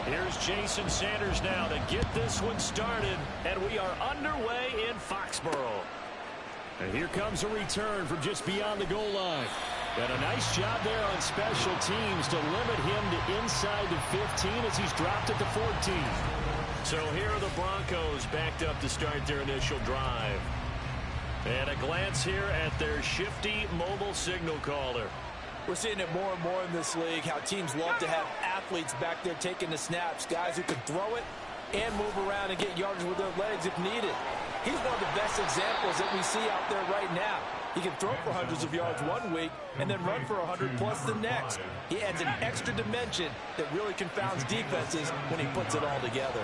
Here's Jason Sanders now to get this one started, and we are underway in Foxborough. And here comes a return from just beyond the goal line. And a nice job there on special teams to limit him to inside the 15 as he's dropped at the 14. So here are the Broncos backed up to start their initial drive. And a glance here at their shifty mobile signal caller. We're seeing it more and more in this league, how teams love to have athletes back there taking the snaps, guys who can throw it and move around and get yardage with their legs if needed. He's one of the best examples that we see out there right now. He can throw for hundreds of yards one week and then run for 100 plus the next. He adds an extra dimension that really confounds defenses when he puts it all together.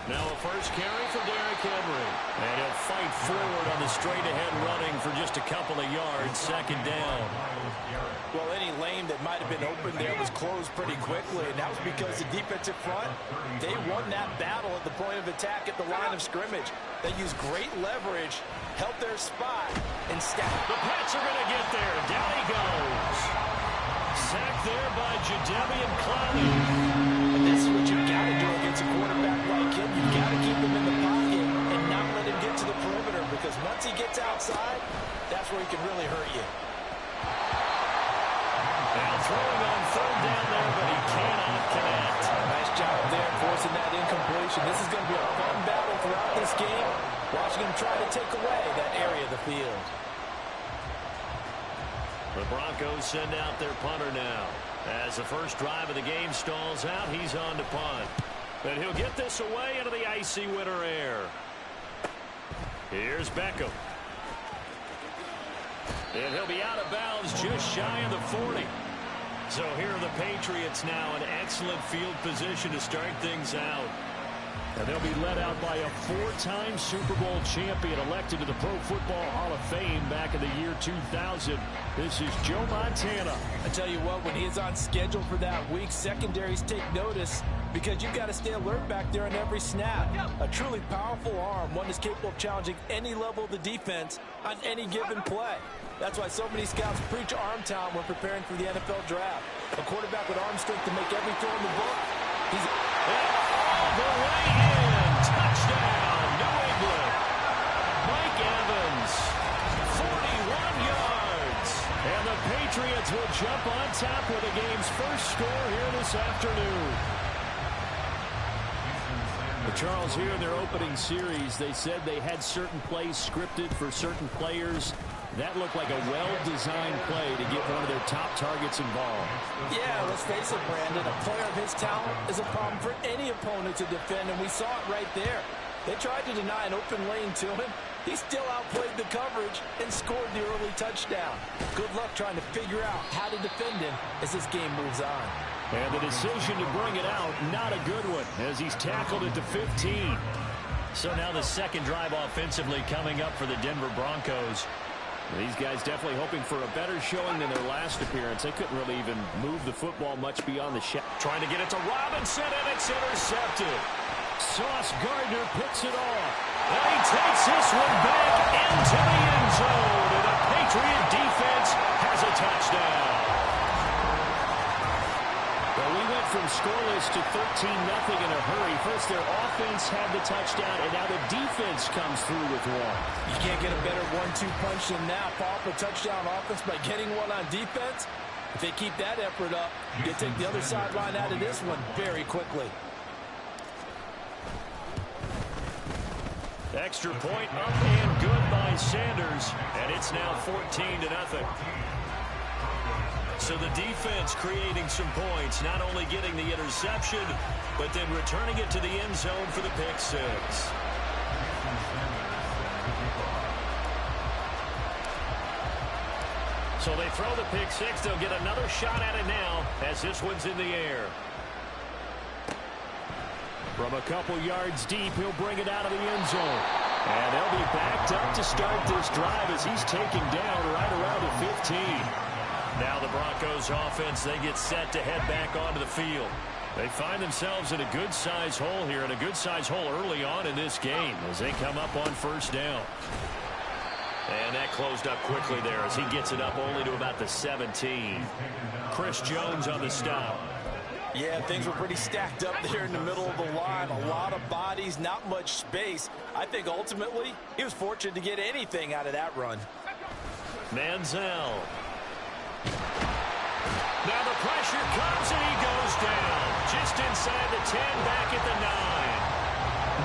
Now a first carry for Derrick Henry. And he'll fight forward on the straight-ahead running for just a couple of yards, second down. Well, any lane that might have been open there was closed pretty quickly, and that was because the defensive front, they won that battle at the point of attack at the line of scrimmage. They used great leverage, held their spot, and stacked. The Pats are going to get there. Down he goes. Sacked there by Jadeveon Clowney. And this is what you've got to do against a quarterback like him. You've got to keep him in the pocket and not let him get to the perimeter, because once he gets outside, that's where he can really hurt you. Now throwing on third down there, but he cannot connect. Nice job there forcing that incompletion. This is going to be a fun battle throughout this game. Watching him try to take away that area of the field. The Broncos send out their punter now. As the first drive of the game stalls out, he's on to punt. And he'll get this away into the icy winter air. Here's Beckham. And he'll be out of bounds just shy of the 40. So here are the Patriots now in excellent field position to start things out. And they'll be led out by a four-time Super Bowl champion elected to the Pro Football Hall of Fame back in the year 2000. This is Joe Montana. I tell you what, when he is on schedule for that week, secondaries take notice because you've got to stay alert back there on every snap. A truly powerful arm, one that's capable of challenging any level of the defense on any given play. That's why so many scouts preach arm talent when preparing for the NFL draft. A quarterback with arm strength to make every throw in the book. He's all the way in. Touchdown, New England. Mike Evans, 41 yards. And the Patriots will jump on top with the game's first score here this afternoon. Charles, here in their opening series, they said they had certain plays scripted for certain players. That looked like a well-designed play to get one of their top targets involved. Yeah, let's face it, Brandon. A player of his talent is a problem for any opponent to defend, and we saw it right there. They tried to deny an open lane to him. He still outplayed the coverage and scored the early touchdown. Good luck trying to figure out how to defend him as this game moves on. And the decision to bring it out, not a good one, as he's tackled at the 15. So now the second drive offensively coming up for the Denver Broncos. These guys definitely hoping for a better showing than their last appearance. They couldn't really even move the football much beyond the shot. Trying to get it to Robinson, and it's intercepted. Sauce Gardner picks it off. And he takes this one back into the end zone. And the Patriot defense has a touchdown. Well, we went from scoreless to 13-0 in a hurry. First, their offense had the touchdown, and now the defense comes through with one. You can't get a better 1-2 punch than that. Paul, a touchdown offense by getting one on defense. If they keep that effort up, they take the other sideline out of this one very quickly. Extra point up and good by Sanders, and it's now 14-0. So the defense creating some points, not only getting the interception, but then returning it to the end zone for the pick six. So they throw the pick six. They'll get another shot at it now as this one's in the air. From a couple yards deep, he'll bring it out of the end zone. And they'll be backed up to start this drive as he's taken down right around the 15. Now the Broncos offense, they get set to head back onto the field. They find themselves in a good-size hole here, and a good-size hole early on in this game as they come up on first down. And that closed up quickly there as he gets it up only to about the 17. Chris Jones on the stop. Yeah, things were pretty stacked up there in the middle of the line. A lot of bodies, not much space. I think ultimately he was fortunate to get anything out of that run. Manziel. Now the pressure comes and he goes down. Just inside the 10, back at the 9.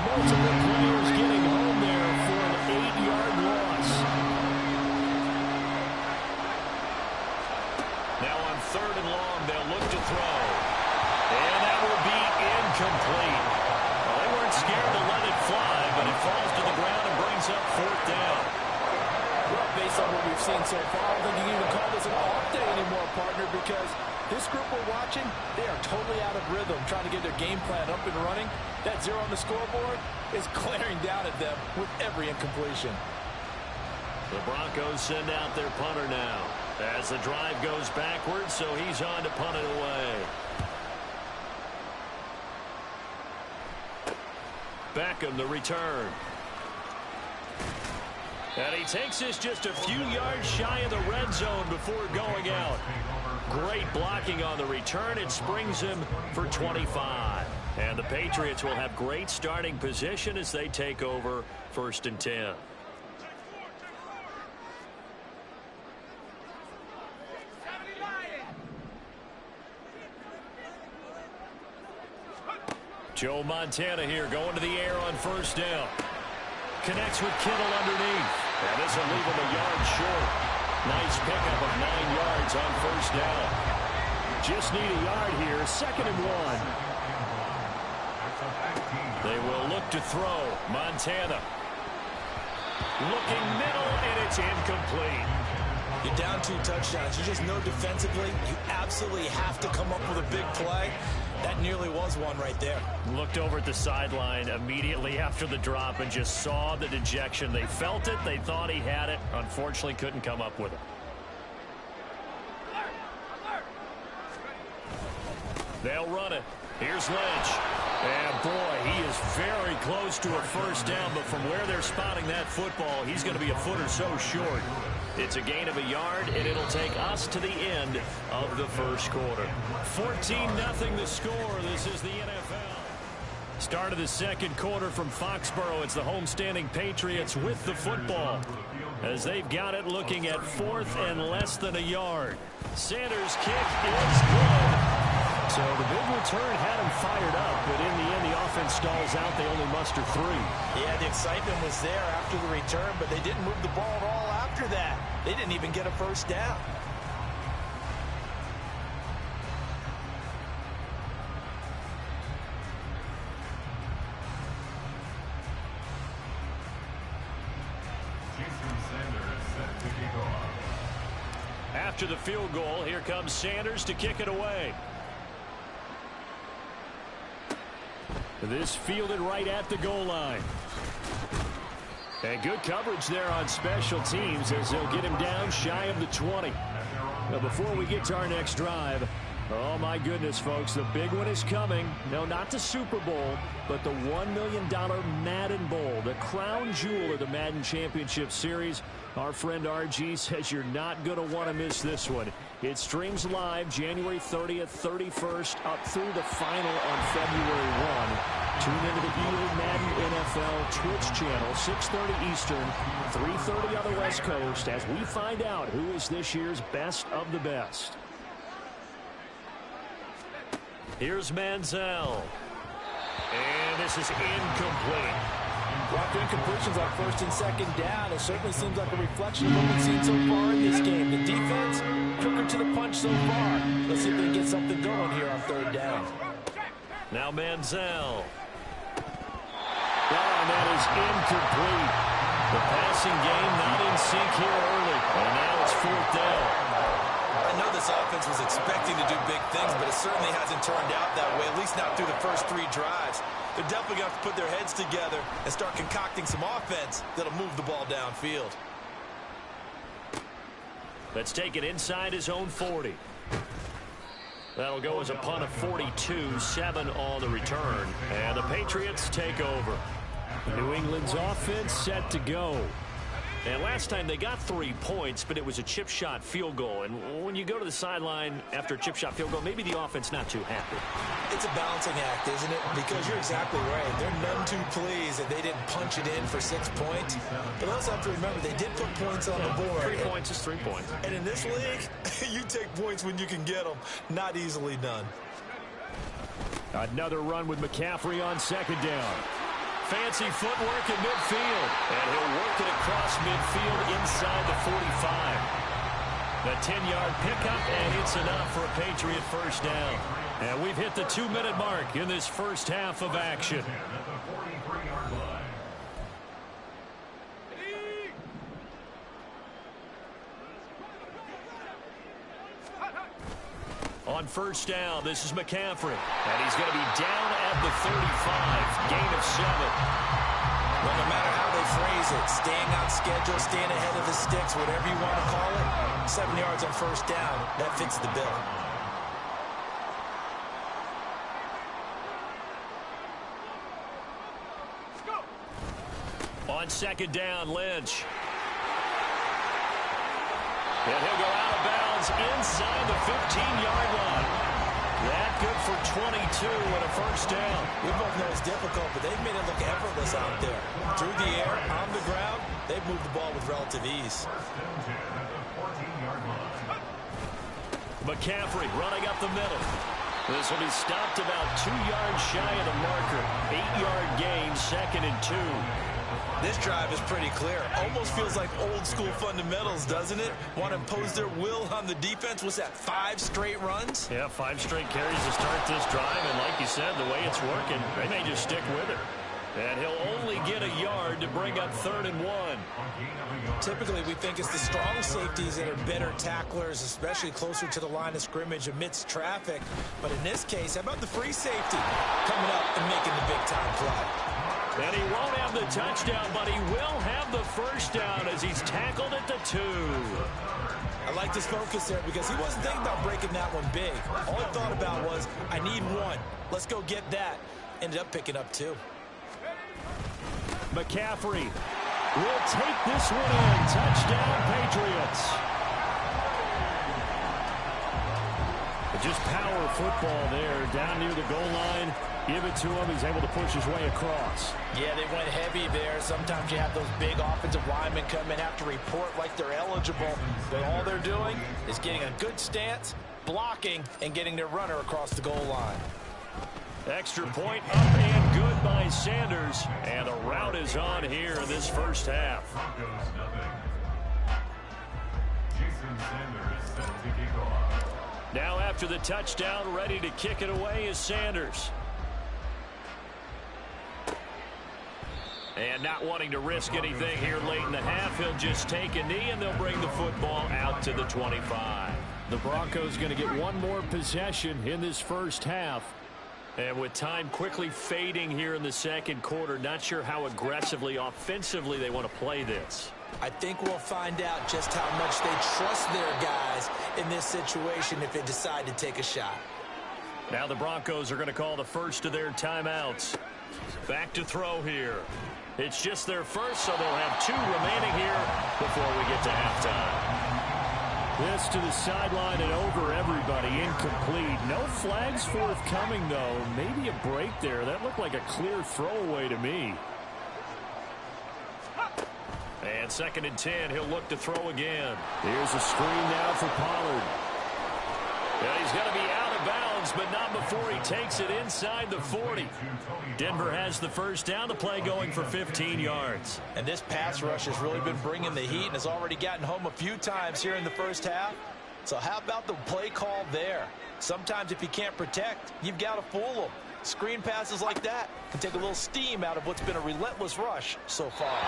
Multiple players getting home there for an 8-yard loss. Now on 3rd and long, they'll look to throw. And that will be incomplete. Well, they weren't scared to let it fly, but it falls to the ground and brings up 4th down. Well, based on what we've seen so far, I don't think you can even call this an off day anymore, partner, because this group we're watching, they are totally out of rhythm, trying to get their game plan up and running. That 0 on the scoreboard is glaring down at them with every incompletion. The Broncos send out their punter now as the drive goes backwards, so he's on to punt it away. Beckham, the return. And he takes this just a few yards shy of the red zone before going out. Great blocking on the return. It springs him for 25. And the Patriots will have great starting position as they take over 1st and 10. Joe Montana here going to the air on 1st down. Connects with Kittle underneath. And this will leave him a yard short. Nice pickup of 9 yards on 1st down. Just need a yard here. 2nd and 1. They will look to throw. Montana. Looking middle, and it's incomplete. You're down 2 touchdowns. You just know defensively you absolutely have to come up with a big play. That nearly was one right there. Looked over at the sideline immediately after the drop and just saw the dejection. They felt it. They thought he had it. Unfortunately, couldn't come up with it. They'll run it. Here's Lynch. And, boy, he is very close to a 1st down, but from where they're spotting that football, he's going to be a foot or so short. It's a gain of a yard, and it'll take us to the end of the 1st quarter. 14-0 the score. This is the NFL. Start of the 2nd quarter from Foxborough. It's the homestanding Patriots with the football as they've got it looking at 4th and less than a yard. Sanders' kick is good. So the big return had him fired up, but in the end, the offense stalls out. They only muster 3. Yeah, the excitement was there after the return, but they didn't move the ball at all after that. They didn't even get a 1st down. After the field goal, here comes Sanders to kick it away. This fielded right at the goal line. And good coverage there on special teams as they'll get him down shy of the 20. Now, before we get to our next drive, oh my goodness, folks, the big one is coming. No, not the Super Bowl, but the $1 million Madden Bowl, the crown jewel of the Madden Championship Series. Our friend RG says you're not going to want to miss this one. It streams live January 30th, 31st, up through the final on February 1. Tune into the EA Madden NFL Twitch channel, 6:30 Eastern, 3:30 on the West Coast, as we find out who is this year's best of the best. Here's Manziel. And this is incomplete. Well, after incompletions on 1st and 2nd down, it certainly seems like a reflection of what we've seen so far in this game. The defense, quicker to the punch so far. Let's see if they can get something going here on 3rd down. Now Manziel. And that is incomplete. The passing game not in sync here early. And now it's 4th down. I know this offense was expecting to do big things, but it certainly hasn't turned out that way, at least not through the first 3 drives. They're definitely going to have to put their heads together and start concocting some offense that'll move the ball downfield. Let's take it inside his own 40. That'll go as a punt of 42, 7 on the return. And the Patriots take over. New England's offense set to go. And last time they got 3 points, but it was a chip shot field goal. And when you go to the sideline after a chip shot field goal, maybe the offense not too happy. It's a balancing act, isn't it? Because you're exactly right. They're none too pleased that they didn't punch it in for 6 points. But also have to remember, they did put points on the board. 3 points is 3 points. And in this league, you take points when you can get them. Not easily done. Another run with McCaffrey on second down. Fancy footwork in midfield. And he'll work it across midfield inside the 45. The 10-yard pickup, and it's enough for a Patriot first down. And we've hit the 2-minute mark in this first half of action. On first down, this is McCaffrey. And he's going to be down at the 35. Gain of 7. Well, no matter how they phrase it, staying on schedule, staying ahead of the sticks, whatever you want to call it, 7 yards on first down, that fits the bill. On second down, Lynch. And he'll go out of bounds inside the 15-yard line. That good for 22 and a first down. We both know it's difficult, but they've made it look effortless out there. Through the air, on the ground, they've moved the ball with relative ease. McCaffrey running up the middle. This will be stopped about 2 yards shy of the marker. 8-yard gain, 2nd and 2. This drive is pretty clear. Almost feels like old school fundamentals, doesn't it? Want to impose their will on the defense. Was that 5 straight runs? Yeah, 5 straight carries to start this drive. And like you said, the way it's working, they may just stick with it. And he'll only get a yard to bring up 3rd and 1. Typically, we think it's the strong safeties that are better tacklers, especially closer to the line of scrimmage amidst traffic. But in this case, how about the free safety coming up and making the big-time play? And he won't have the touchdown, but he will have the first down as he's tackled at the 2. I like this focus there because he wasn't thinking about breaking that one big. All he thought about was, I need 1. Let's go get that. Ended up picking up 2. McCaffrey will take this one in. Touchdown, Patriots. Just power football there down near the goal line. Give it to him. He's able to push his way across. Yeah, they went heavy there. Sometimes you have those big offensive linemen come in, have to report like they're eligible. But all they're doing is getting a good stance, blocking, and getting their runner across the goal line. Extra point up and good by Sanders. And the route is on here in this first half. Now after the touchdown, ready to kick it away is Sanders. And not wanting to risk anything here late in the half, he'll just take a knee and they'll bring the football out to the 25. The Broncos going to get one more possession in this first half. And with time quickly fading here in the second quarter, not sure how aggressively, offensively they want to play this. I think we'll find out just how much they trust their guys in this situation if they decide to take a shot. Now the Broncos are going to call the first of their timeouts. Back to throw here. It's just their first, so they'll have 2 remaining here before we get to halftime. This to the sideline and over everybody. Incomplete. No flags forthcoming, though. Maybe a break there. That looked like a clear throwaway to me. And 2nd and 10. He'll look to throw again. Here's a screen now for Pollard. And he's going to be out of bounds, but not before he takes it inside the 40. Denver has the first down. The play going for 15 yards. And this pass rush has really been bringing the heat and has already gotten home a few times here in the first half. So how about the play call there? Sometimes if you can't protect, you've got to fool them. Screen passes like that can take a little steam out of what's been a relentless rush so far.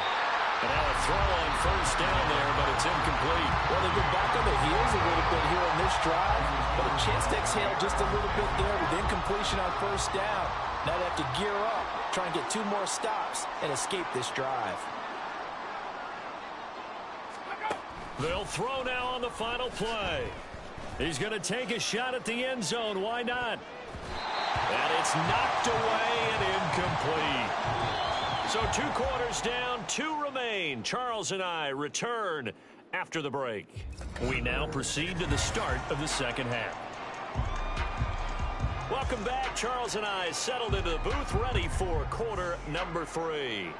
And now a throw on first down there, but it's incomplete. Well, they've been back on the heels a little bit here in this drive, but a chance to exhale just a little bit there with incompletion on first down. Now they have to gear up try and get 2 more stops and escape this drive. They'll throw now on the final play. He's going to take a shot at the end zone. Why not? And it's knocked away and incomplete. So 2 quarters down, 2 remain. Charles and I return after the break. We now proceed to the start of the second half. Welcome back. Charles and I settled into the booth, ready for quarter number 3.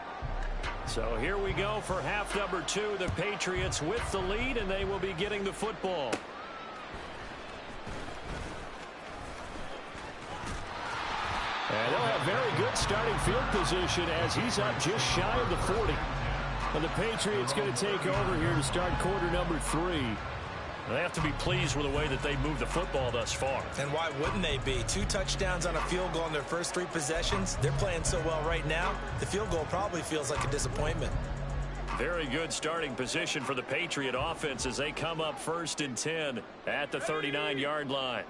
So here we go for half number 2. The Patriots with the lead, and they will be getting the football. And they'll have very good starting field position as he's up just shy of the 40. And the Patriots going to take over here to start quarter number 3. They have to be pleased with the way that they moved the football thus far. And why wouldn't they be? 2 touchdowns on a field goal in their first 3 possessions. They're playing so well right now, the field goal probably feels like a disappointment. Very good starting position for the Patriot offense as they come up 1st and 10 at the 39-yard line.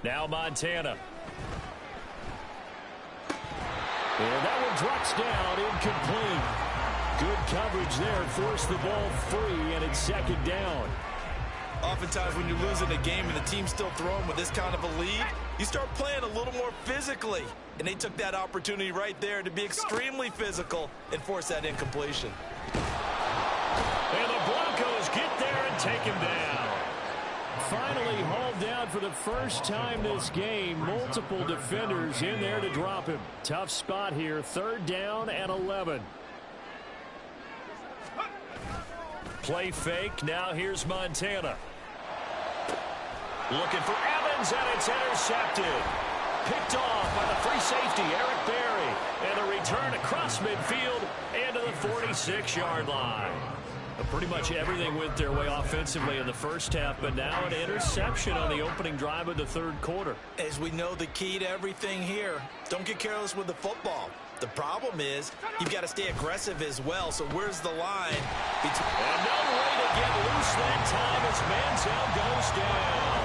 Now Montana. And that one drops down, incomplete. Good coverage there, forced the ball free, and it's 2nd down. Oftentimes when you're losing a game and the team's still throwing with this kind of a lead, you start playing a little more physically. And they took that opportunity right there to be extremely physical and force that incompletion. And the Broncos get there and take him down. Finally hauled down for the first time this game. Multiple defenders in there to drop him. Tough spot here. 3rd down and 11. Play fake. Now here's Montana. Looking for Evans, and it's intercepted. Picked off by the free safety, Eric Berry. And a return across midfield and to the 46-yard line. Pretty much everything went their way offensively in the first half, but now an interception on the opening drive of the 3rd quarter. As we know, the key to everything here, don't get careless with the football. The problem is you've got to stay aggressive as well. So where's the line? And no way to get loose that time as Manziel goes down.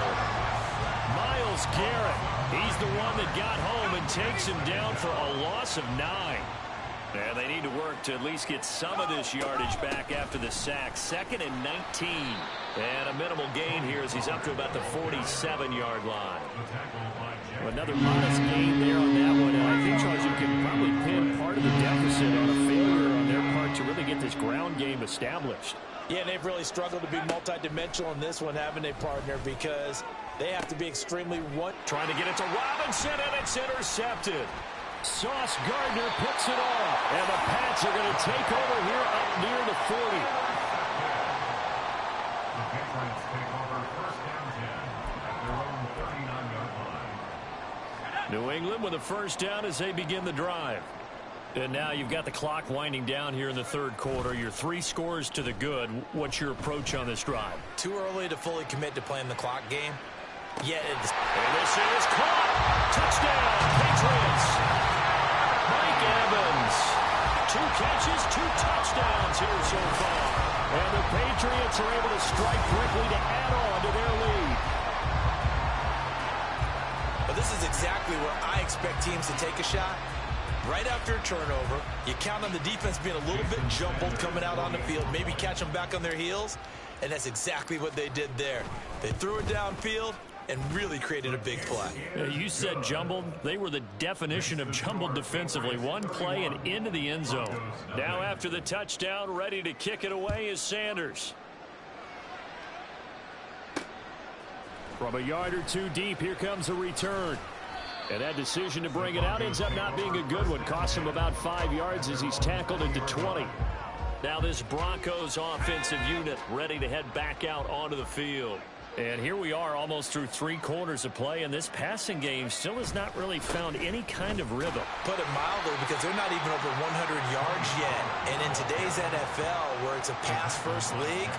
Myles Garrett, he's the one that got home and takes him down for a loss of 9. And they need to work to at least get some of this yardage back after the sack. 2nd and 19. And a minimal gain here as he's up to about the 47-yard line. Another modest gain there on that one. And I think, Charles, you can probably pin part of the deficit on a failure on their part to really get this ground game established. Yeah, they've really struggled to be multidimensional in this one, haven't they, partner? Because they have to be extremely trying to get it to Robinson, and it's intercepted. Sauce Gardner picks it off. And the Pats are going to take over here up near the 40. The Patriots take over 1st and 10 at their own 39-yard line. New England with a 1st down as they begin the drive. And now you've got the clock winding down here in the 3rd quarter. Your 3 scores to the good. What's your approach on this drive? Too early to fully commit to playing the clock game. Yet it's... And this is caught. Touchdown, Patriots. Mike Evans. 2 catches, 2 touchdowns here so far. And the Patriots are able to strike quickly to add on to their lead. But this is exactly where I expect teams to take a shot. Right after a turnover, you count on the defense being a little bit jumbled coming out on the field, maybe catch them back on their heels, and that's exactly what they did there. They threw it downfield and really created a big play. You said jumbled. They were the definition of jumbled defensively. One play and into the end zone. Now after the touchdown, ready to kick it away is Sanders. From a yard or 2 deep, here comes a return. And that decision to bring it out ends up not being a good one. Costs him about 5 yards as he's tackled into 20. Now this Broncos offensive unit ready to head back out onto the field. And here we are almost through 3 quarters of play, and this passing game still has not really found any kind of rhythm. Put it mildly, because they're not even over 100 yards yet. And in today's NFL, where it's a pass-first league,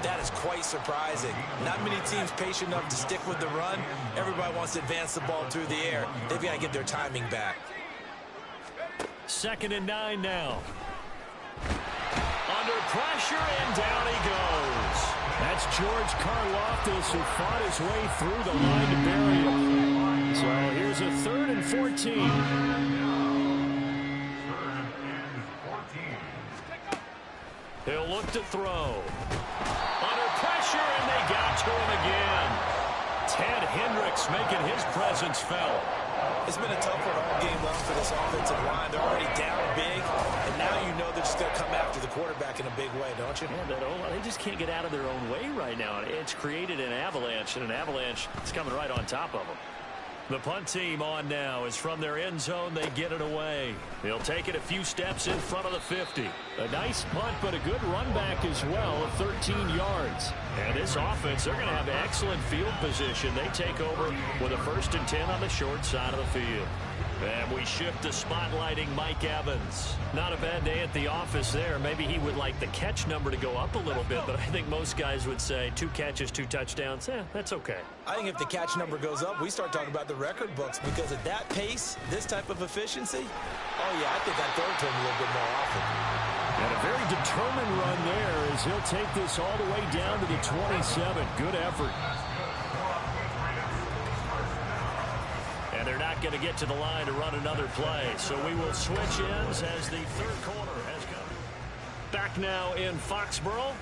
that is quite surprising. Not many teams patient enough to stick with the run. Everybody wants to advance the ball through the air. They've got to get their timing back. 2nd and 9 now. Under pressure, and down he goes. That's George Karlaftis, who fought his way through the line to bury him. So here's a 3rd and 14. He'll look to throw. Under pressure, and they got to him again. Ted Hendricks making his presence felt. It's been a tough one all game long for this offensive line. They're already down big, and now you know they're just going to come after the quarterback in a big way, don't you? Yeah, they just can't get out of their own way right now. It's created an avalanche, and an avalanche is coming right on top of them. The punt team on now is from their end zone. They get it away. They'll take it a few steps in front of the 50. A nice punt, but a good run back as well of 13 yards. And this offense, they're going to have excellent field position. They take over with a 1st and 10 on the short side of the field. And we shift to spotlighting Mike Evans. Not a bad day at the office there. Maybe he would like the catch number to go up a little bit, but I think most guys would say 2 catches, 2 touchdowns. That's okay. I think if the catch number goes up, we start talking about the record books, because at that pace, this type of efficiency, oh yeah, I think I'd throw it to him a little bit more often. And a very determined run there as he'll take this all the way down to the 27. Good effort. And they're not going to get to the line to run another play. So we will switch ends as the 3rd quarter has come. Back now in Foxborough.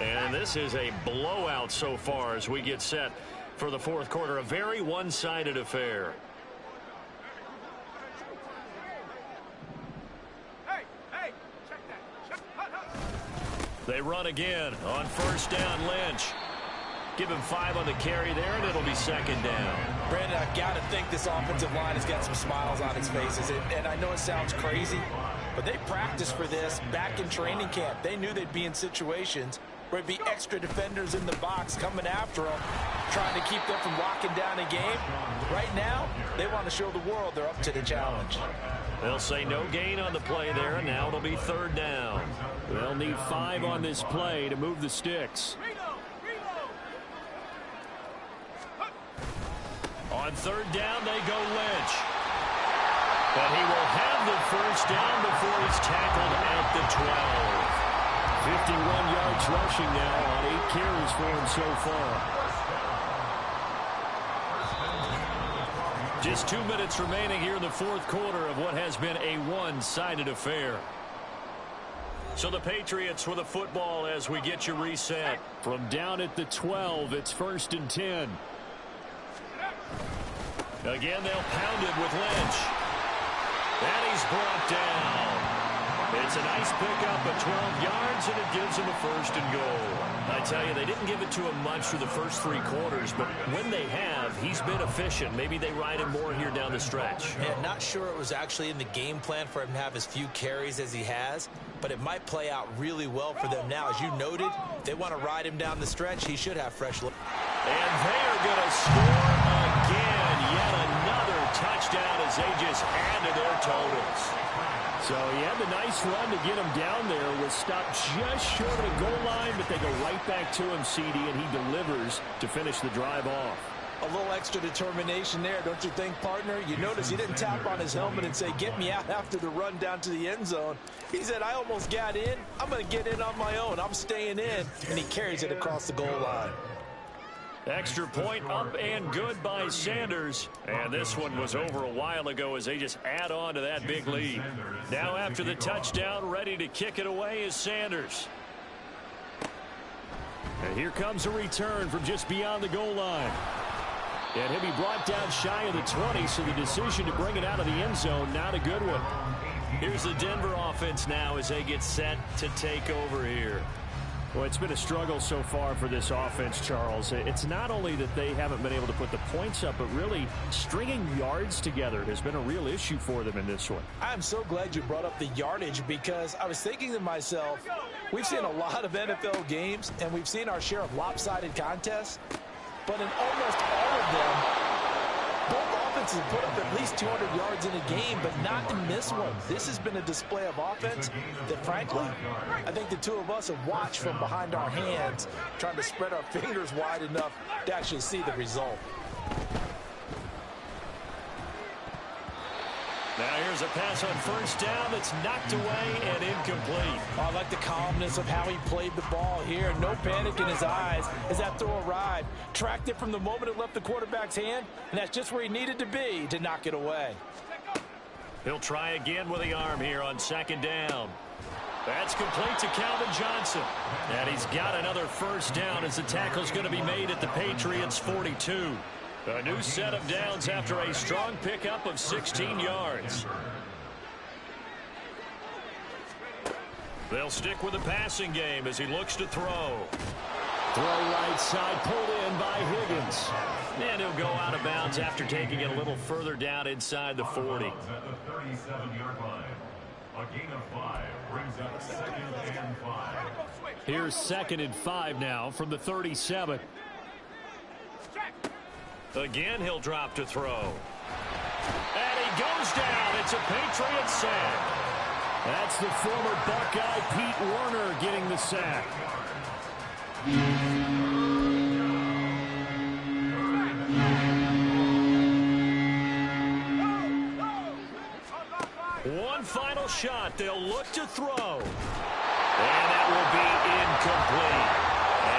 And this is a blowout so far as we get set for the 4th quarter. A very one-sided affair. They run again on 1st down. Lynch. Give him 5 on the carry there, and it'll be 2nd down. Brandon, I've got to think this offensive line has got some smiles on its faces. And I know it sounds crazy, but they practiced for this back in training camp. They knew they'd be in situations where it'd be extra defenders in the box coming after them, trying to keep them from locking down a game. Right now, they want to show the world they're up to the challenge. They'll say no gain on the play there, and now it'll be 3rd down. They'll need 5 on this play to move the sticks. On 3rd down, they go Lynch. But he will have the 1st down before he's tackled at the 12. 51 yards rushing now on 8 carries for him so far. Just 2 minutes remaining here in the 4th quarter of what has been a one-sided affair. So the Patriots with a football as we get you reset. From down at the 12, it's 1st and 10. Again, they'll pound it with Lynch. And he's brought down. It's a nice pickup of 12 yards, and it gives him a 1st and goal. I tell you, they didn't give it to him much through the first 3 quarters, but when they have, he's been efficient. Maybe they ride him more here down the stretch. Yeah, not sure it was actually in the game plan for him to have as few carries as he has, but it might play out really well for them now. As you noted, if they want to ride him down the stretch, he should have fresh look. And they are going to score again. Yet another touchdown as they just add to their totals. So he had the nice run to get him down there. Was stopped just short of the goal line, but they go right back to him, CD, and he delivers to finish the drive off. A little extra determination there, don't you think, partner? You notice he didn't tap on his helmet and say, get me out after the run down to the end zone. He said, I almost got in. I'm going to get in on my own. I'm staying in. And he carries it across the goal line. Extra point up and good by Sanders. And this one was over a while ago as they just add on to that big lead. Now after the touchdown, ready to kick it away is Sanders. And here comes a return from just beyond the goal line. And he'll be brought down shy of the 20, so the decision to bring it out of the end zone, not a good one. Here's the Denver offense now as they get set to take over here. Well, it's been a struggle so far for this offense, Charles. It's not only that they haven't been able to put the points up, but really stringing yards together has been a real issue for them in this one. I'm so glad you brought up the yardage, because I was thinking to myself, we've seen a lot of NFL games, and we've seen our share of lopsided contests, but in almost all of them, both offenses put up at least 200 yards in a game, but not in this one. This has been a display of offense that, frankly, I think the two of us have watched from behind our hands, trying to spread our fingers wide enough to actually see the result. Now here's a pass on first down that's knocked away and incomplete. I like the calmness of how he played the ball here. No panic in his eyes as that throw arrived. Tracked it from the moment it left the quarterback's hand, and that's just where he needed to be to knock it away. He'll try again with the arm here on second down. That's complete to Calvin Johnson. And he's got another first down as the tackle's going to be made at the Patriots 42. A new set of downs after a strong pickup of 16 yards. They'll stick with the passing game as he looks to throw. Throw right side, pulled in by Higgins. And he'll go out of bounds after taking it a little further down inside the 40. At the 37-yard line. A gain of 5 brings up 2nd and 5. Here's 2nd and 5 now from the 37. Again, he'll drop to throw. And he goes down. It's a Patriots sack. That's the former Buckeye Pete Werner getting the sack. One final shot. They'll look to throw. And that will be incomplete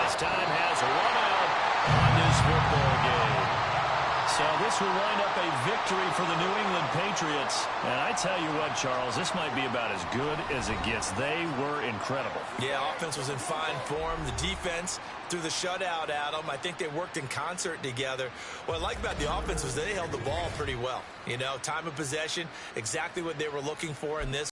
as time has run out on this football game. So this will wind up a victory for the New England Patriots. And I tell you what, Charles, this might be about as good as it gets. They were incredible. Yeah, offense was in fine form. The defense threw the shutout at them. I think they worked in concert together. What I like about the offense was they held the ball pretty well. You know, time of possession, exactly what they were looking for in this.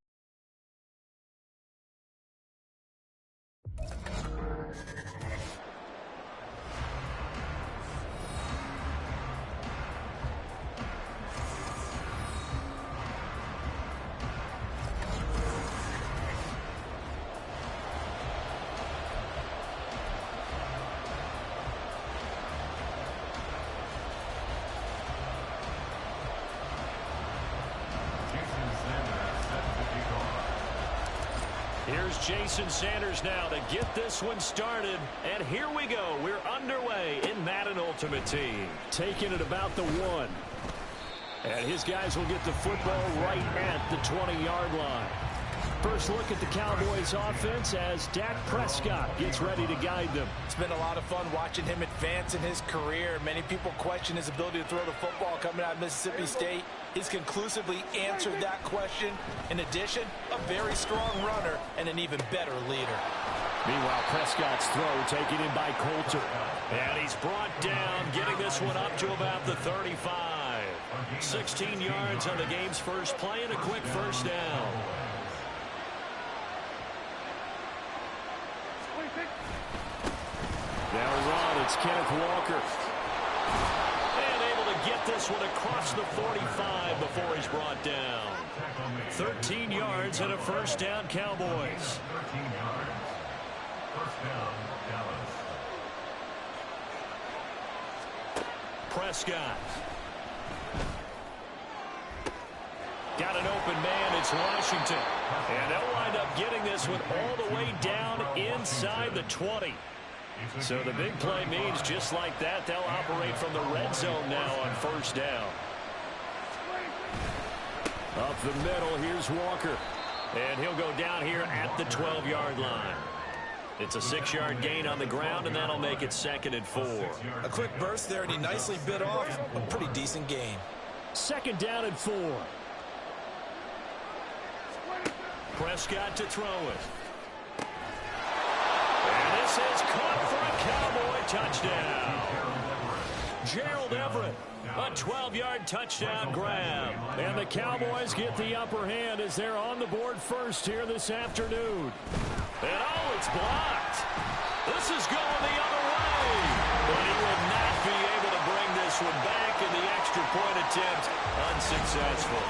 Here's Jason Sanders now to get this one started. And here we go. We're underway in Madden Ultimate Team. Taking it about the 1. And his guys will get the football right at the 20-yard line. First look at the Cowboys offense as Dak Prescott gets ready to guide them. It's been a lot of fun watching him advance in his career. Many people question his ability to throw the football coming out of Mississippi State. He's conclusively answered that question. In addition, a very strong runner and an even better leader. Meanwhile, Prescott's throw taken in by Coulter. And he's brought down, getting this one up to about the 35. 16 yards on the game's first play and a quick first down. They'll run. It's Kenneth Walker. And able to get this one across the 45 before he's brought down. 13 yards and a first down, Cowboys. 13 yards. First down, Dallas. Prescott. Got an open man. It's Washington. And they'll wind up getting this one all the way down inside the 20. So the big play means just like that, they'll operate from the red zone now on first down. Up the middle, here's Walker. And he'll go down here at the 12-yard line. It's a 6-yard gain on the ground, and that'll make it 2nd and 4. A quick burst there, and he nicely bit off a pretty decent gain. 2nd down and 4. Prescott to throw it. And this is caught for a Cowboy touchdown. Gerald Everett, a 12-yard touchdown grab. And the Cowboys get the upper hand as they're on the board first here this afternoon. And oh, it's blocked. This is going the other way. But he will not be able to bring this one back, and the extra point attempt unsuccessful.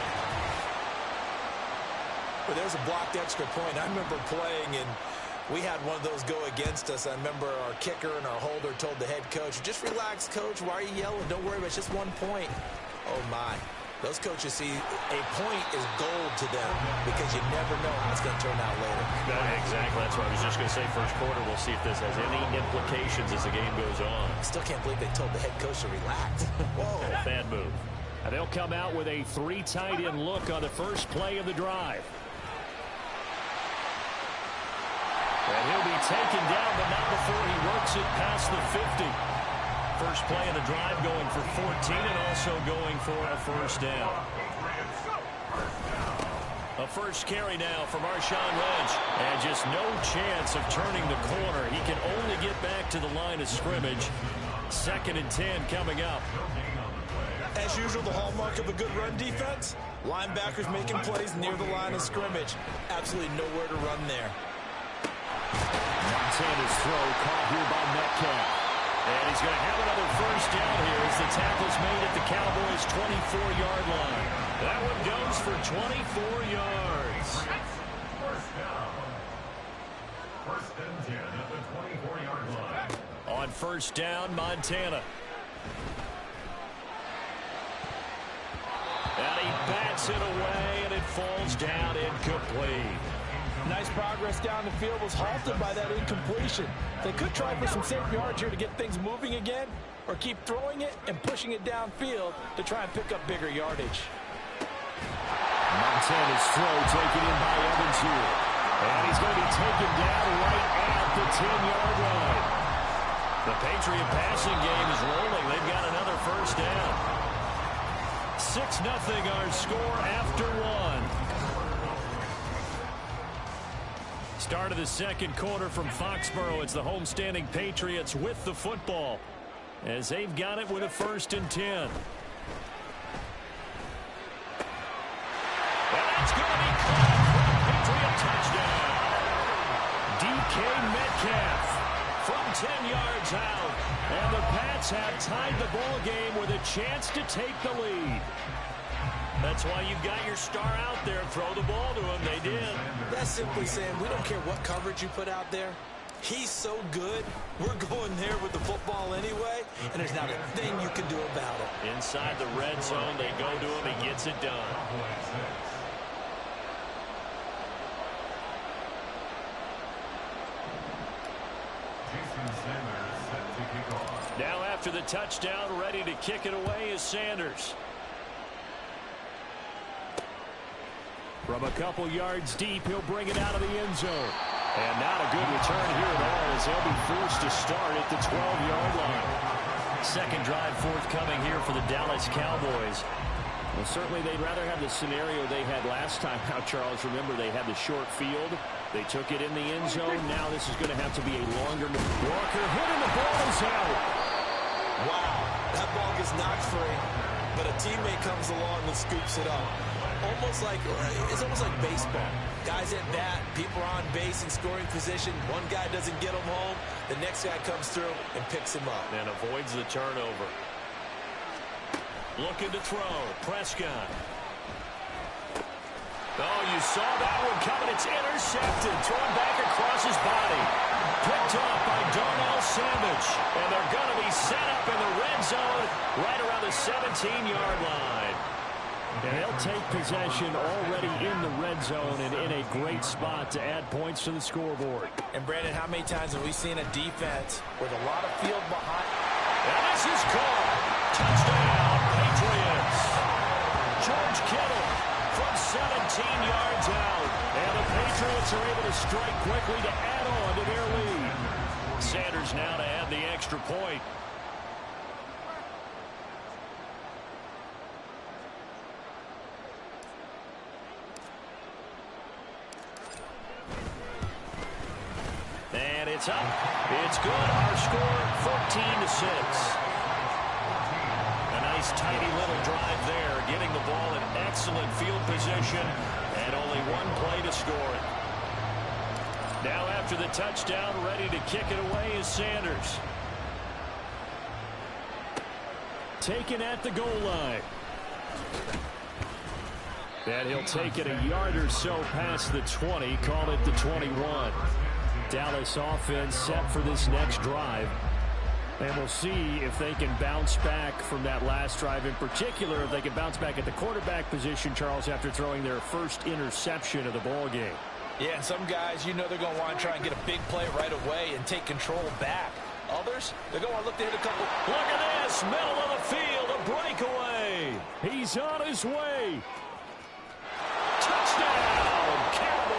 Well, there's a blocked extra point. I remember playing, and we had one of those go against us. I remember our kicker and our holder told the head coach, just relax, coach. Why are you yelling? Don't worry about it. It's just 1 point. Oh, my. Those coaches see a point is gold to them because you never know how it's going to turn out later. Exactly. That's what I was just going to say. First quarter, we'll see if this has any implications as the game goes on. I still can't believe they told the head coach to relax. Whoa. Bad move. And they'll come out with a 3 tight end look on the first play of the drive. And he'll be taken down, but not before he works it past the 50. First play of the drive going for 14 and also going for a first down. A The first carry now for Marshawn Lynch. And just no chance of turning the corner. He can only get back to the line of scrimmage. 2nd and 10 coming up. As usual, the hallmark of a good run defense, linebackers making plays near the line of scrimmage. Absolutely nowhere to run there. Montana's throw caught here by Metcalf. And he's going to have another first down here as the tackle's made at the Cowboys' 24-yard line. That one goes for 24 yards. First down. 1st and 10 at the 24-yard line. On first down, Montana. And he bats it away, and it falls down incomplete. Nice progress down the field, was halted by that incompletion. They could try for some safe yards here to get things moving again, or keep throwing it and pushing it downfield to try and pick up bigger yardage. Montana's throw taken in by Evans here. And he's going to be taken down right at the 10-yard line. The Patriot passing game is rolling. They've got another first down. 6-0 our score after one. Start of the second quarter from Foxborough. It's the homestanding Patriots with the football as they've got it with a 1st and 10. And that's going to be caught for a Patriot touchdown. DK Metcalf from 10 yards out. And the Pats have tied the ball game with a chance to take the lead. That's why you've got your star out there. Throw the ball to him. They did. That's simply saying we don't care what coverage you put out there. He's so good. We're going there with the football anyway, and there's not a thing you can do about it. Inside the red zone, they go to him. He gets it done. Now after the touchdown, ready to kick it away is Sanders. From a couple yards deep, he'll bring it out of the end zone. And not a good return here at all as they'll be forced to start at the 12-yard line. Second drive forthcoming here for the Dallas Cowboys. Well, certainly they'd rather have the scenario they had last time. Now, Charles, remember they had the short field. They took it in the end zone. Now this is going to have to be a longer. Walker hitting the ball is out. Wow, that ball gets knocked free, but a teammate comes along and scoops it up. It's almost like baseball. Guys at bat, people are on base in scoring position. One guy doesn't get him home. The next guy comes through and picks him up. And avoids the turnover. Looking to throw. Prescott. Oh, you saw that one coming. It's intercepted. Thrown back across his body. Picked off by Darnell Savage. And they're going to be set up in the red zone right around the 17-yard line. And they'll take possession already in the red zone and in a great spot to add points to the scoreboard. And, Brandon, how many times have we seen a defense with a lot of field behind? And this is called. Touchdown, Patriots. George Kittle from 17 yards out. And the Patriots are able to strike quickly to add on to their lead. Sanders now to add the extra point. And it's up. It's good. Our score, 14-6. A nice, tidy little drive there, getting the ball in excellent field position, and only one play to score it. Now after the touchdown, ready to kick it away is Sanders. Taken at the goal line. And he'll take it a yard or so past the 20, call it the 21. Dallas offense set for this next drive. And we'll see if they can bounce back from that last drive. In particular, if they can bounce back at the quarterback position, Charles, after throwing their first interception of the ball game. Yeah, and some guys, you know they're going to want to try and get a big play right away and take control back. Others, they're going to look to hit a couple. Look at this, middle of the field, a breakaway. He's on his way. Touchdown, Cowboys.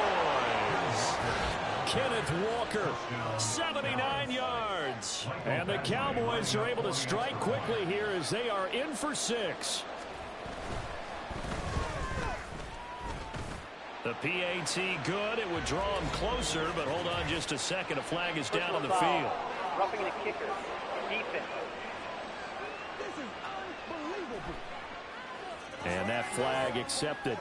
Kenneth Walker, 79 yards. And the Cowboys are able to strike quickly here as they are in for 6. The PAT good. It would draw him closer, but hold on just a second. A flag is down on the field. Roughing the kicker. Defense. This is unbelievable. And that flag accepted.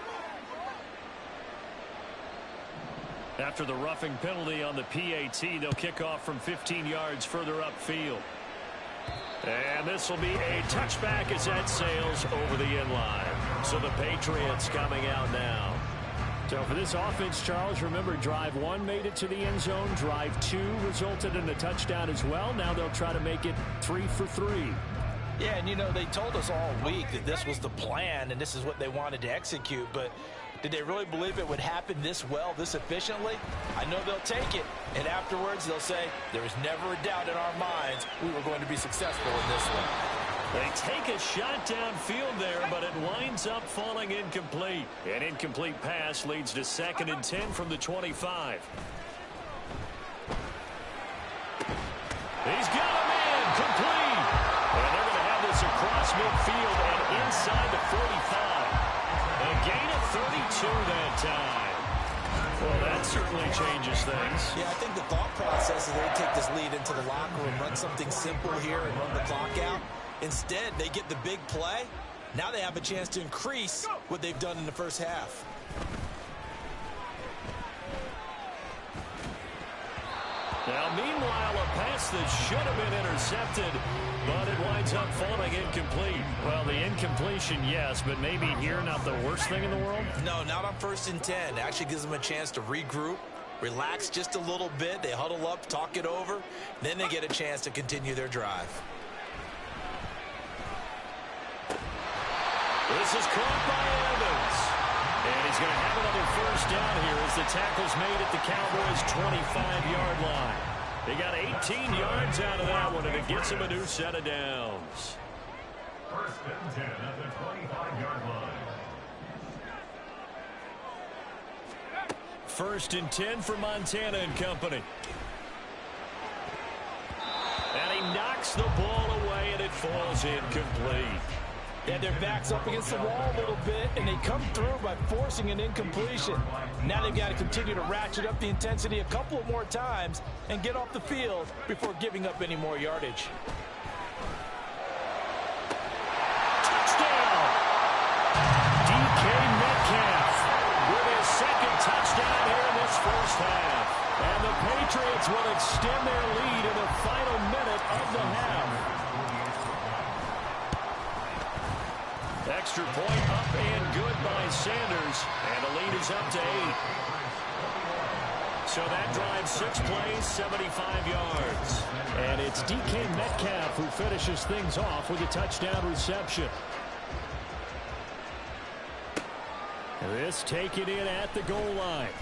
After the roughing penalty on the PAT, they'll kick off from 15 yards further upfield. And this will be a touchback as that sails over the end line. So the Patriots coming out now. So for this offense, Charles, remember drive 1 made it to the end zone. Drive 2 resulted in a touchdown as well. Now they'll try to make it 3 for 3. Yeah, and you know, they told us all week that this was the plan and this is what they wanted to execute, but did they really believe it would happen this well, this efficiently? I know they'll take it, and afterwards they'll say, there was never a doubt in our minds we were going to be successful in this one. They take a shot downfield there, but it winds up falling incomplete. An incomplete pass leads to 2nd and 10 from the 25. He's got a man complete. And they're going to have this across midfield and inside the 45. A gain of 32 that time. Well, that certainly changes things. Yeah, I think the thought process is they take this lead into the locker room, run something simple here and run the clock out. Instead, they get the big play. Now they have a chance to increase what they've done in the first half. Now, meanwhile, a pass that should have been intercepted, but it winds up falling incomplete. Well, the incompletion, yes, but maybe here not the worst thing in the world? No, not on 1st and 10. Actually gives them a chance to regroup, relax just a little bit. They huddle up, talk it over. Then they get a chance to continue their drive. This is caught by Evans. And he's going to have another first down here as the tackle's made at the Cowboys' 25-yard line. They got 18 yards out of that one, and it gets them a new set of downs. 1st and 10 at the 25-yard line. 1st and 10 for Montana and company. And he knocks the ball away, and it falls incomplete. Yeah, their back's up against the wall a little bit, and they come through by forcing an incompletion. Now they've got to continue to ratchet up the intensity a couple of more times and get off the field before giving up any more yardage. Touchdown! DK Metcalf with his 2nd touchdown here in this first half. And the Patriots will extend their lead in the final minute of the half. Extra point up and good by Sanders. And the lead is up to 8. So that drives 6 plays, 75 yards. And it's DK Metcalf who finishes things off with a touchdown reception. This taken in at the goal line.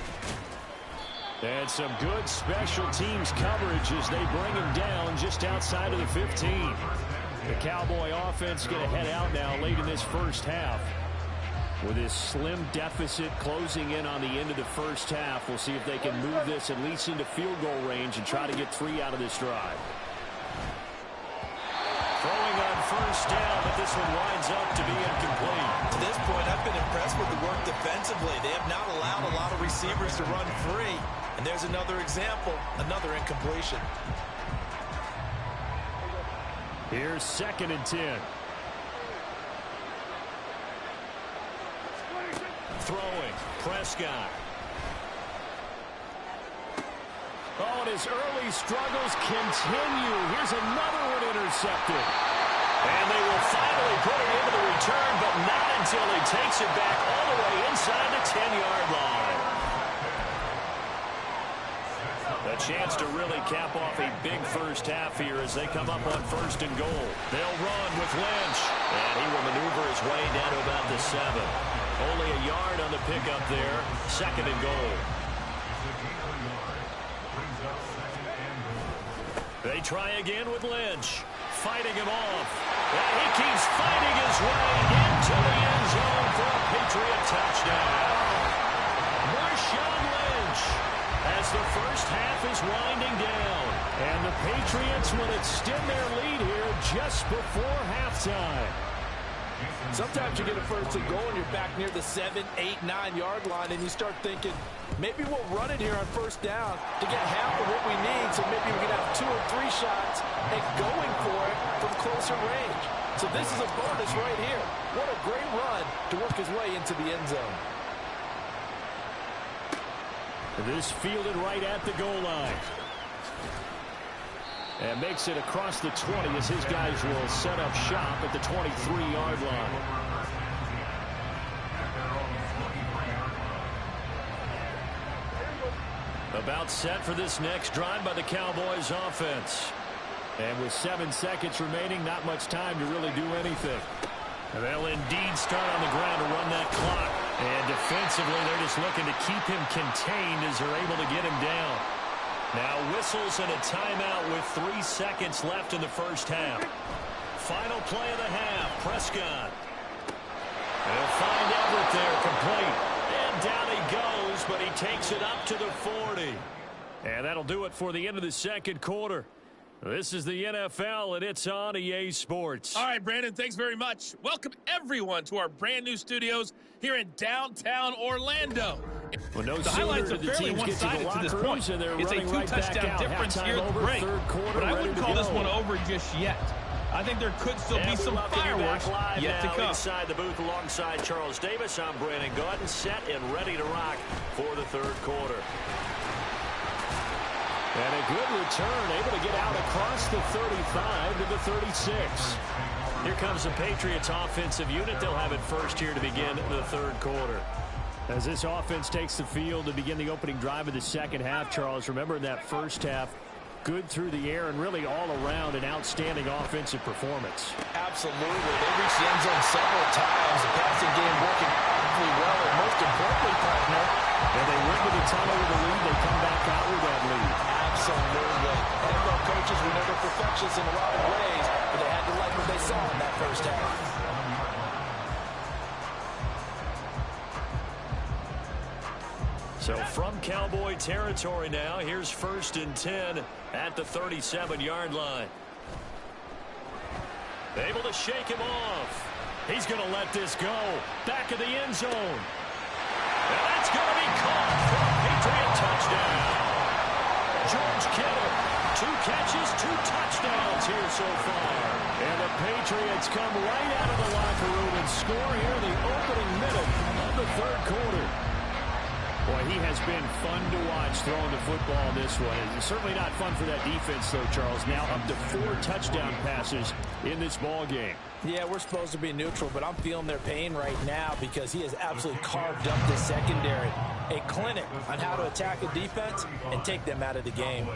And some good special teams coverage as they bring him down just outside of the 15. The Cowboy offense going to head out now late in this first half. With this slim deficit closing in on the end of the first half, we'll see if they can move this at least into field goal range and try to get 3 out of this drive. Throwing on first down, but this one winds up to be incomplete. To this point, I've been impressed with the work defensively. They have not allowed a lot of receivers to run free. And there's another example, another incompletion. Here's 2nd and 10. Throwing, Prescott. Oh, and his early struggles continue. Here's another one intercepted. And they will finally put it into the return, but not until he takes it back all the way inside the 10-yard line. A chance to really cap off a big first half here as they come up on 1st and goal. They'll run with Lynch. And he will maneuver his way down to about the 7. Only a yard on the pickup there. 2nd and goal. They try again with Lynch. Fighting him off. And he keeps fighting his way into the end zone for a Patriot touchdown. Marshawn Lynch as the first half is winding down. And the Patriots will extend their lead here just before halftime. Sometimes you get a first and goal and you're back near the 7, 8, 9-yard line, and you start thinking, maybe we'll run it here on first down to get half of what we need, so maybe we can have 2 or 3 shots at going for it from closer range. So this is a bonus right here. What a great run to work his way into the end zone. This fielded right at the goal line. And makes it across the 20 as his guys will set up shop at the 23-yard line. About set for this next drive by the Cowboys offense. And with 7 seconds remaining, not much time to really do anything. They'll indeed start on the ground to run that clock. And defensively, they're just looking to keep him contained as they're able to get him down. Now whistles and a timeout with 3 seconds left in the first half. Final play of the half, Prescott. They'll find Everett there, complete. And down he goes, but he takes it up to the 40. And that'll do it for the end of the second quarter. This is the NFL, and it's on EA Sports. All right, Brandon, thanks very much. Welcome, everyone, to our brand-new studios here in downtown Orlando. Well, no the highlights are the fairly one-sided to this point. It's a 2-touchdown difference here at the break, but I wouldn't call this one over just yet. I think there could still be some fireworks yet to come. Inside the booth alongside Charles Davis, I'm Brandon Gaudin, set and ready to rock for the third quarter. And a good return, able to get out across the 35 to the 36. Here comes the Patriots offensive unit. They'll have it first here to begin the third quarter. As this offense takes the field to begin the opening drive of the second half, Charles, remember in that first half, good through the air and really all around an outstanding offensive performance. Absolutely. They reached the end zone several times. The passing game working powerfully well, and most importantly, partner, and they went to the tunnel with the lead. They come back out with that lead. Absolutely. NFL coaches were never perfectionists in a lot of ways, but they had to like what they saw in that first half. So from Cowboy territory now, here's 1st and 10 at the 37-yard line. Able to shake him off. He's going to let this go. Back of the end zone. And that's going to be caught for a Patriot touchdown. George Kittle, 2 catches, 2 touchdowns here so far. And the Patriots come right out of the locker room and score here in the opening minute of the third quarter. Boy, he has been fun to watch throwing the football this one. It's certainly not fun for that defense, though, Charles. Now up to 4 touchdown passes in this ball game. Yeah, we're supposed to be neutral, but I'm feeling their pain right now because he has absolutely carved up the secondary. A clinic on how to attack a defense and take them out of the game.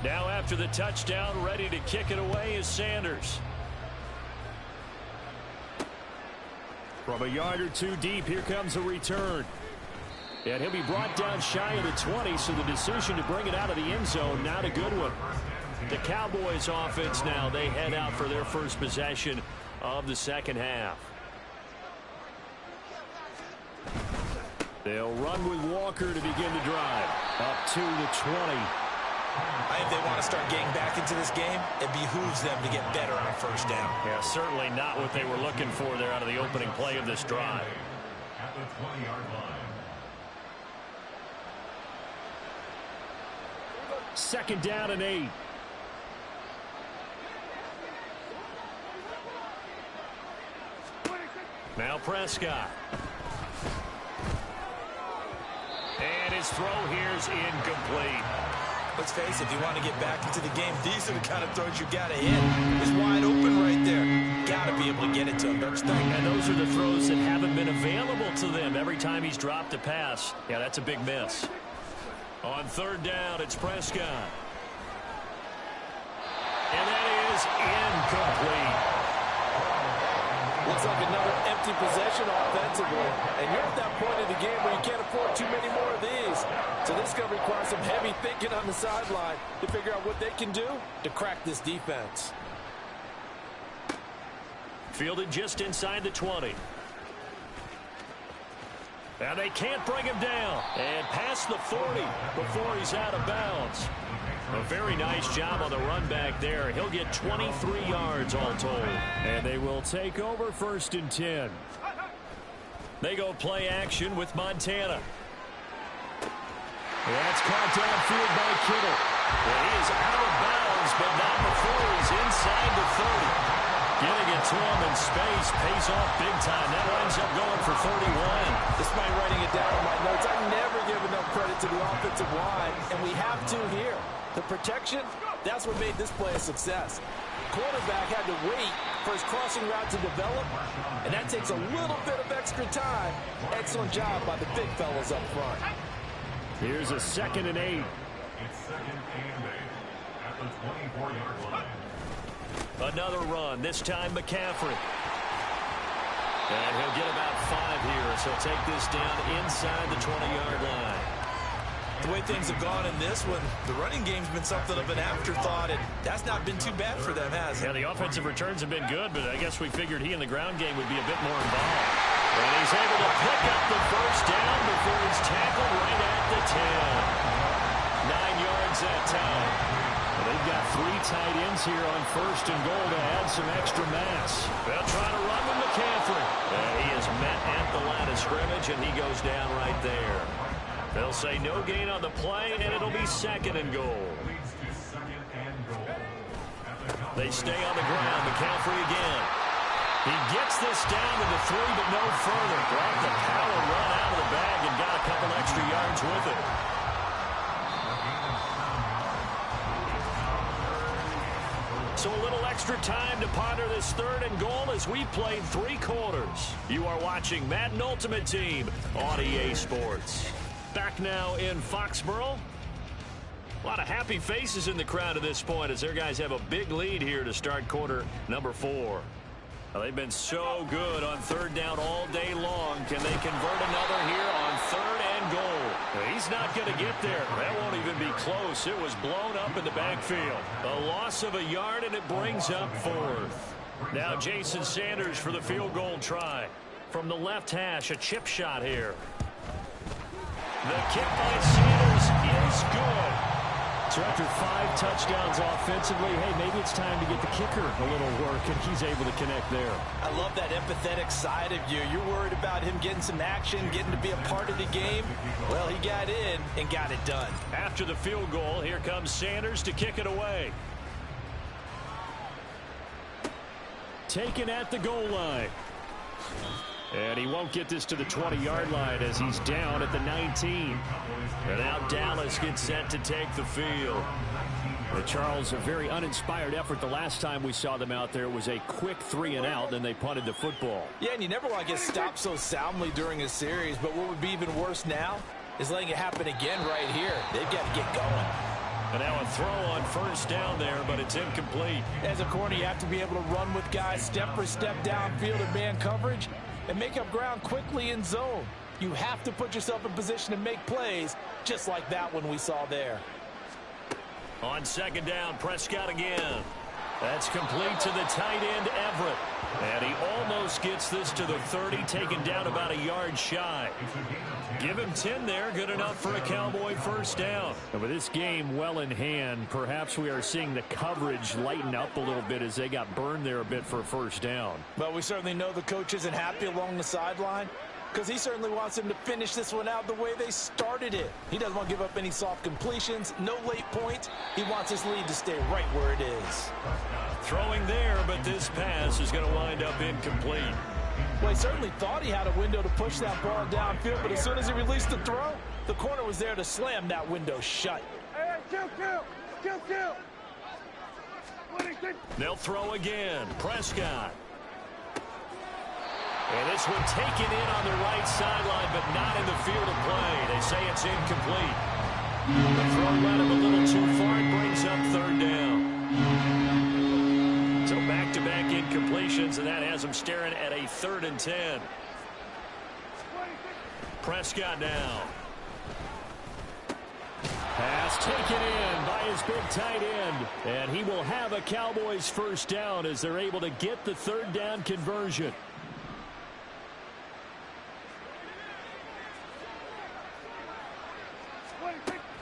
Now after the touchdown, ready to kick it away is Sanders. From a yard or 2 deep, here comes a return. And he'll be brought down shy of the 20, so the decision to bring it out of the end zone, not a good one. The Cowboys offense now, they head out for their first possession of the second half. They'll run with Walker to begin the drive. Up to the 20. I think they want to start getting back into this game. It behooves them to get better on first down. Yeah, certainly not what they were looking for there out of the opening play of this drive. At the 20-yard line. 2nd down and 8. Now Prescott. And his throw here's incomplete. Let's face it, if you want to get back into the game, these are the kind of throws you got to hit. He's wide open right there. Got to be able to get it to him, don't you think? And those are the throws that haven't been available to them every time he's dropped a pass. Yeah, that's a big miss. On 3rd down, it's Prescott. And that is incomplete. Looks like another empty possession offensively, and you're at that point in the game where you can't afford too many more of these. So this is going to require some heavy thinking on the sideline to figure out what they can do to crack this defense. Fielded just inside the 20. And they can't bring him down. And past the 40 before he's out of bounds. A very nice job on the run back there. He'll get 23 yards all told. And they will take over 1st and 10. They go play action with Montana. That's caught downfield by Kittle. And he is out of bounds, but not before he's inside the 30. Getting it to him in space, pays off big time. That winds up going for 31. Despite writing it down in my notes, I never give enough credit to the offensive line, and we have to here. The protection, that's what made this play a success. Quarterback had to wait for his crossing route to develop, and that takes a little bit of extra time. Excellent job by the big fellas up front. Here's a 2nd and 8. It's 2nd and 8 at the 24-yard line. Another run, this time McCaffrey. And he'll get about 5 here as he'll take this down inside the 20-yard line. The way things have gone in this one, the running game's been something of an afterthought, and that's not been too bad for them, has it? Yeah, the offensive returns have been good, but I guess we figured he in the ground game would be a bit more involved. And he's able to pick up the 1st down before he's tackled right at the 10. 9 yards that time. Well, they've got 3 tight ends here on 1st and goal to add some extra mass. They'll try to run with McCaffrey. And he is met at the line of scrimmage, and he goes down right there. They'll say no gain on the play, and it'll be 2nd and goal. They stay on the ground. McCaffrey again. He gets this down to the 3, but no further. Brought the power run out of the bag and got a couple extra yards with it. So a little extra time to ponder this 3rd and goal as we played 3 quarters. You are watching Madden Ultimate Team on EA Sports. Back now in Foxborough. A lot of happy faces in the crowd at this point as their guys have a big lead here to start quarter number 4. Well, they've been so good on 3rd down all day long. Can they convert another here on 3rd and goal? He's not going to get there. That won't even be close. It was blown up in the backfield. A loss of a yard, and it brings up 4th. Now Jason Sanders for the field goal try. From the left hash, a chip shot here. The kick by Sanders is good. So after 5 touchdowns offensively, hey, maybe it's time to get the kicker a little work, and he's able to connect there. I love that empathetic side of you. You're worried about him getting some action, getting to be a part of the game. Well, he got in and got it done. After the field goal, here comes Sanders to kick it away. Taken at the goal line. And he won't get this to the 20-yard line as he's down at the 19. And now Dallas gets set to take the field. Charles, a very uninspired effort the last time we saw them out there. It was a quick 3 and out, then they punted the football. Yeah, and you never want to get stopped so soundly during a series, but what would be even worse now is letting it happen again right here. They've got to get going. And now a throw on 1st down there, but it's incomplete. As a corner, you have to be able to run with guys step for step downfield in man coverage and make up ground quickly in zone. You have to put yourself in position to make plays, just like that one we saw there. On 2nd down, Prescott again. That's complete to the tight end, Everett. And he almost gets this to the 30, taken down about a yard shy. Give him 10 there, good enough for a Cowboy 1st down. And with this game well in hand, perhaps we are seeing the coverage lighten up a little bit as they got burned there a bit for a 1st down. Well, we certainly know the coach isn't happy along the sideline because he certainly wants them to finish this one out the way they started it. He doesn't want to give up any soft completions, no late points. He wants his lead to stay right where it is. Throwing there, but this pass is going to wind up incomplete. Well, he certainly thought he had a window to push that ball downfield, but as soon as he released the throw, the corner was there to slam that window shut. Hey, kill. They'll throw again. Prescott. And this one taken in on the right sideline, but not in the field of play. They say it's incomplete. The throw led him a little too far. It brings up 3rd down. So back-to-back incompletions, and that has them staring at a 3rd and 10. Prescott now. Pass taken in by his big tight end. And he will have a Cowboys first down as they're able to get the third down conversion.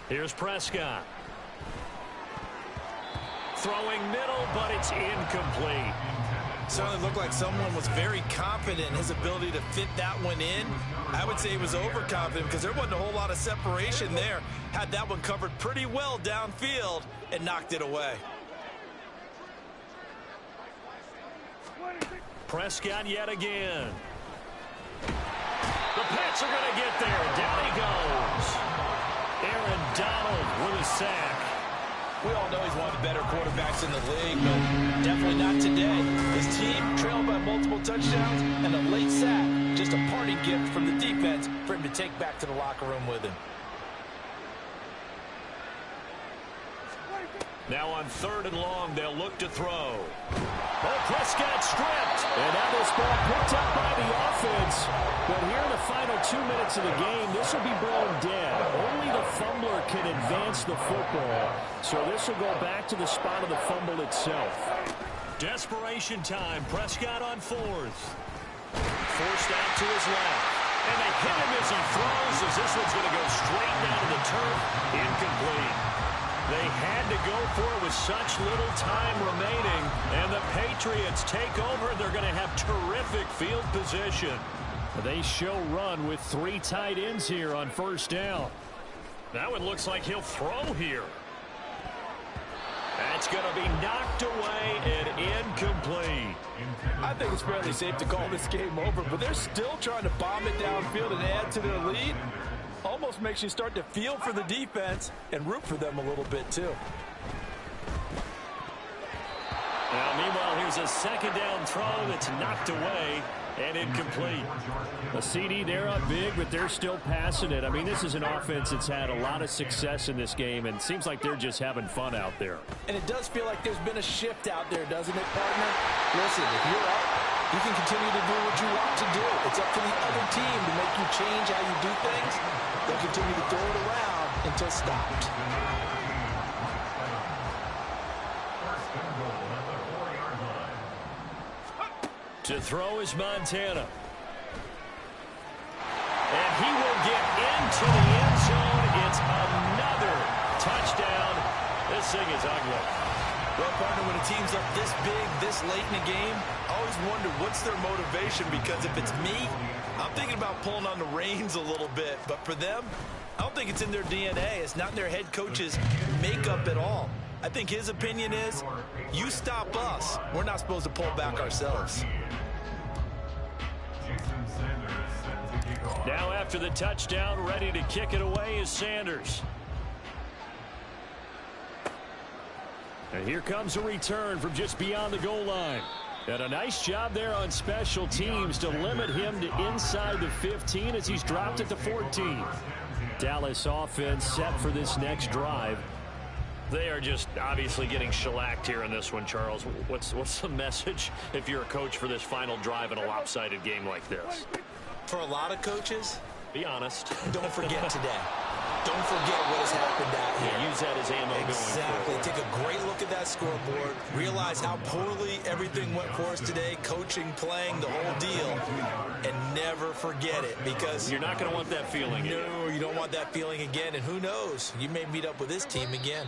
Here's Prescott. Throwing middle, but it's incomplete. Certainly looked like someone was very confident in his ability to fit that one in. I would say he was overconfident because there wasn't a whole lot of separation there. Had that one covered pretty well downfield and knocked it away. Prescott yet again. The Pats are going to get there. Down he goes. Aaron Donald with a sack. We all know he's one of the better quarterbacks in the league, but definitely not today. His team trailed by multiple touchdowns and a late sack. Just a parting gift from the defense for him to take back to the locker room with him. Now on 3rd and long, they'll look to throw. Oh, Prescott stripped. And now this ball picked up by the offense. But here in the final 2 minutes of the game, this will be blown dead. Only the fumbler can advance the football. So this will go back to the spot of the fumble itself. Desperation time. Prescott on 4th. Forced out to his left. And they hit him as he throws, as this one's going to go straight down to the turf. Incomplete. They had to go for it with such little time remaining. And the Patriots take over. They're going to have terrific field position. They show run with 3 tight ends here on first down. That one looks like he'll throw here. That's going to be knocked away and incomplete. I think it's fairly safe to call this game over, but they're still trying to bomb it downfield and add to their lead. Almost makes you start to feel for the defense and root for them a little bit too. Now, meanwhile, here's a 2nd down throw that's knocked away and incomplete. A CD, they're up big, but they're still passing it. I mean, this is an offense that's had a lot of success in this game, and it seems like they're just having fun out there. And it does feel like there's been a shift out there, doesn't it, partner? Listen, if you're up, you can continue to do what you want to do. It's up to the other team to make you change how you do things. They'll continue to throw it around until stopped. To throw is Montana. And he will get into the end zone. It's another touchdown. This thing is ugly. Well, partner, when a team's up this big, this late in the game, I always wonder what's their motivation, because if it's me, I'm thinking about pulling on the reins a little bit. But for them, I don't think it's in their DNA. It's not in their head coach's makeup at all. I think his opinion is, you stop us. We're not supposed to pull back ourselves. Now after the touchdown, ready to kick it away is Sanders. And here comes a return from just beyond the goal line. And a nice job there on special teams to limit him to inside the 15 as he's dropped at the 14. Dallas offense set for this next drive. They are just obviously getting shellacked here in this one, Charles. What's the message if you're a coach for this final drive in a lopsided game like this? For a lot of coaches, be honest. Don't forget today. Don't forget what has happened out here. Yeah, use that as ammo going forward. Take a great look at that scoreboard. Realize how poorly everything went for us today. Coaching, playing, the whole deal. And never forget it, because you're not going to want that feeling again. No, you don't want that feeling again. And who knows? You may meet up with this team again.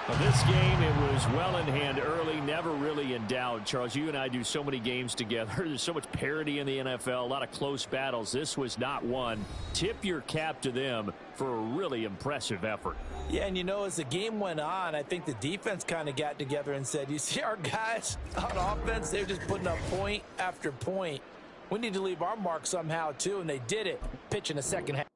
Well, this game, it was well in hand early, never really in doubt. Charles, you and I do so many games together. There's so much parity in the NFL, a lot of close battles. This was not one. Tip your cap to them for a really impressive effort. Yeah, and you know, as the game went on, I think the defense kind of got together and said, you see our guys on offense, they're just putting up point after point. We need to leave our mark somehow, too, and they did it, pitching the second half.